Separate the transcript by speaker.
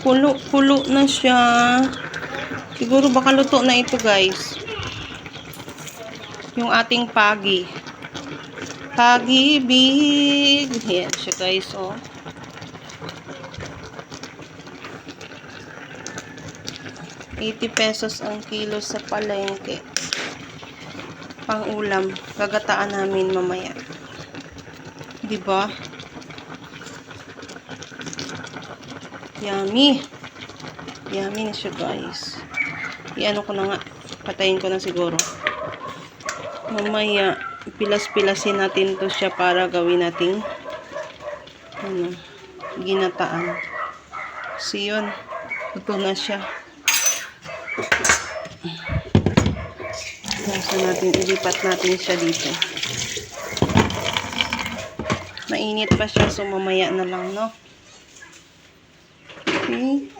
Speaker 1: Kulo na siya. Siguro baka luto na ito, guys. Yung ating pagi. Pag-ibig. Yan siya, guys, oh. ₱80 ang kilo sa palengke. Pang ulam. Gagataan namin mamaya. Diba? Yummy. Yummy na siya, guys. Iano ko na nga. Patayin ko na siguro. Mamaya, pilas-pilasin natin to siya para gawin nating ginataan. So, yun. Ito na siya. Nasa natin, ilipat natin siya dito. Mainit pa siya, so mamaya na lang, no? Okay.